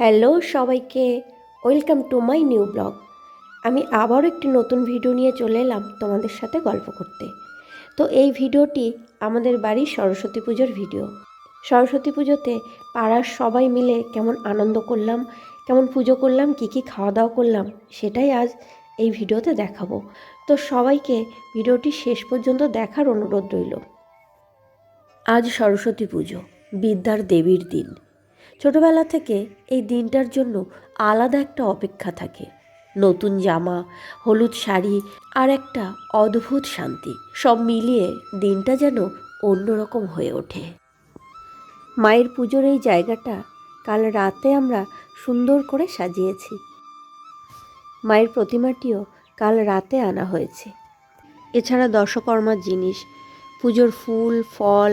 Hello সবাইকে, welcome to my new blog. আমি আবারও একটি নতুন ভিডিও নিয়ে চলে এলাম তোমাদের সাথে গল্প করতে। তো এই ভিডিওটি আমাদের বাড়ির সরস্বতী পুজোর ভিডিও। সরস্বতী পুজোতে পাড়ার সবাই মিলে কেমন আনন্দ করলাম, কেমন পুজো করলাম, কী খাওয়া দাওয়া করলাম, সেটাই আজ এই ভিডিওতে দেখাবো। তো সবাইকে ভিডিওটি শেষ পর্যন্ত দেখার অনুরোধ রইল। আজ সরস্বতী পুজো, বিদ্যার দেবীর দিন। ছোটবেলা থেকে এই দিনটার জন্য আলাদা একটা অপেক্ষা থাকে। নতুন জামা, হলুদ শাড়ি আর একটা অদ্ভুত শান্তি, সব মিলিয়ে দিনটা যেন অন্যরকম হয়ে ওঠে। মায়ের পুজোর এই জায়গাটা কাল রাতে আমরা সুন্দর করে সাজিয়েছি। মায়ের প্রতিমাটিও কাল রাতে আনা হয়েছে। এছাড়া দশকর্মার জিনিস, পুজোর ফুল, ফল,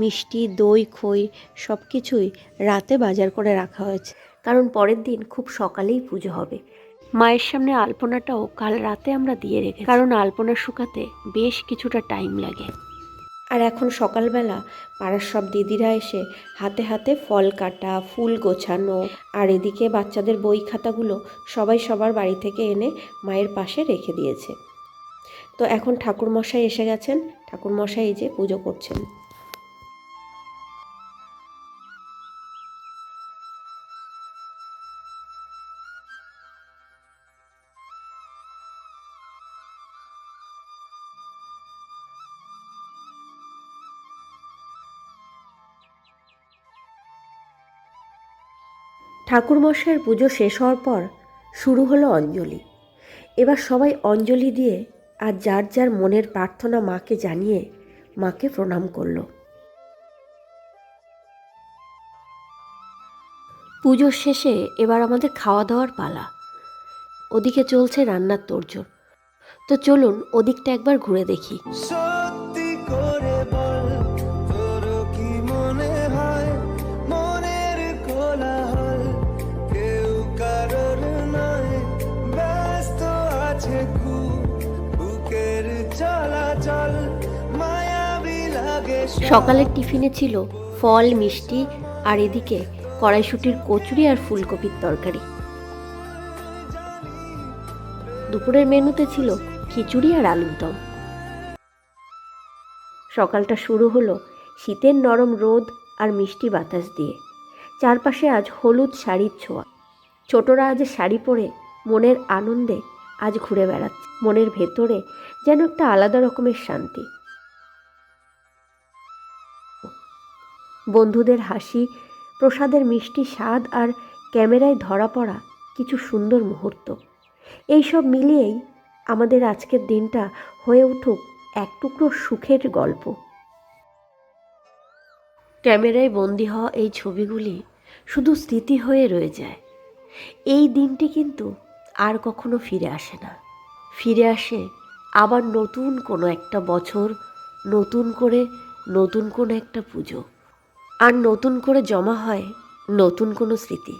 মিষ্টি, দই, খই সব কিছুই রাতে বাজার করে রাখা হয়েছে, কারণ পরের দিন খুব সকালেই পুজো হবে। মায়ের সামনে আলপনাটাও কাল রাতে আমরা দিয়ে রেখেছি, কারণ আলপনা শুকাতে বেশ কিছুটা টাইম লাগে। আর এখন সকালবেলা পাড়ার সব দিদিরা এসে হাতে হাতে ফল কাটা, ফুল গোছানো, আর এদিকে বাচ্চাদের বই খাতাগুলো সবাই সবার বাড়ি থেকে এনে মায়ের পাশে রেখে দিয়েছে। তো এখন ঠাকুরমশাই এসে গেছেন, ঠাকুরমশাই এই যে পুজো করছেন। ঠাকুরমশাইয়ের পুজো শেষ হওয়ার পর শুরু হলো অঞ্জলি। এবার সবাই অঞ্জলি দিয়ে আর যার যার মনের প্রার্থনা মাকে জানিয়ে মাকে প্রণাম করল। পুজোর শেষে এবার আমাদের খাওয়া দাওয়ার পালা। ওদিকে চলছে রান্নার তোড়জোড়। তো চলুন ওদিকটা একবার ঘুরে দেখি। সত্যি করে বল, তোর কি মনে হয় মনের কোলাহল কেউ কারোর নয়, ব্যস্ত আছে খুব বুকের চলাচল, মায়াবী লাগে। সকালের টিফিনে ছিল ফল, মিষ্টি, আর এদিকে কড়াইশুঁটির কচুরি আর ফুলকপির তরকারি। দুপুরের মেনুতে ছিল খিচুড়ি আর আলুর দম। সকালটা শুরু হলো শীতের নরম রোদ আর মিষ্টি বাতাস দিয়ে। চারপাশে আজ হলুদ শাড়ির ছোঁয়া। ছোটরা আজ শাড়ি পরে মনের আনন্দে আজ ঘুরে বেড়াচ্ছে। মনের ভেতরে যেন একটা আলাদা রকমের শান্তি। বন্ধুদের হাসি, প্রসাদের মিষ্টি স্বাদ আর ক্যামেরায় ধরা পড়া কিছু সুন্দর মুহূর্ত, এইসব মিলিয়েই আমাদের আজকের দিনটা হয়ে উঠুক এক টুকরো সুখের গল্প। ক্যামেরায় বন্দি হওয়া এই ছবিগুলি শুধু স্মৃতি হয়ে রয়ে যায়। এই দিনটি কিন্তু আর কখনো ফিরে আসে না। ফিরে আসে আবার নতুন কোনো একটা বছর, নতুন করে নতুন কোনো একটা পুজো, আর নতুন করে জমা হয় নতুন কোনো স্মৃতি।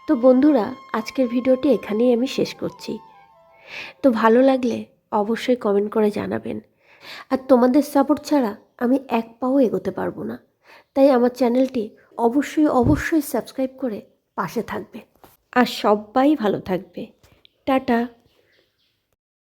তো বন্ধুরা, আজকের ভিডিওটি এখানেই আমি শেষ করছি। তো ভালো লাগলে অবশ্যই কমেন্ট করে জানাবেন। আর তোমাদের সাপোর্ট ছাড়া আমি এক পাও এগোতে পারবো না। তাই আমার চ্যানেলটি অবশ্যই সাবস্ক্রাইব করে পাশে থাকবে। আর সবাই ভালো থাকবে। টাটা।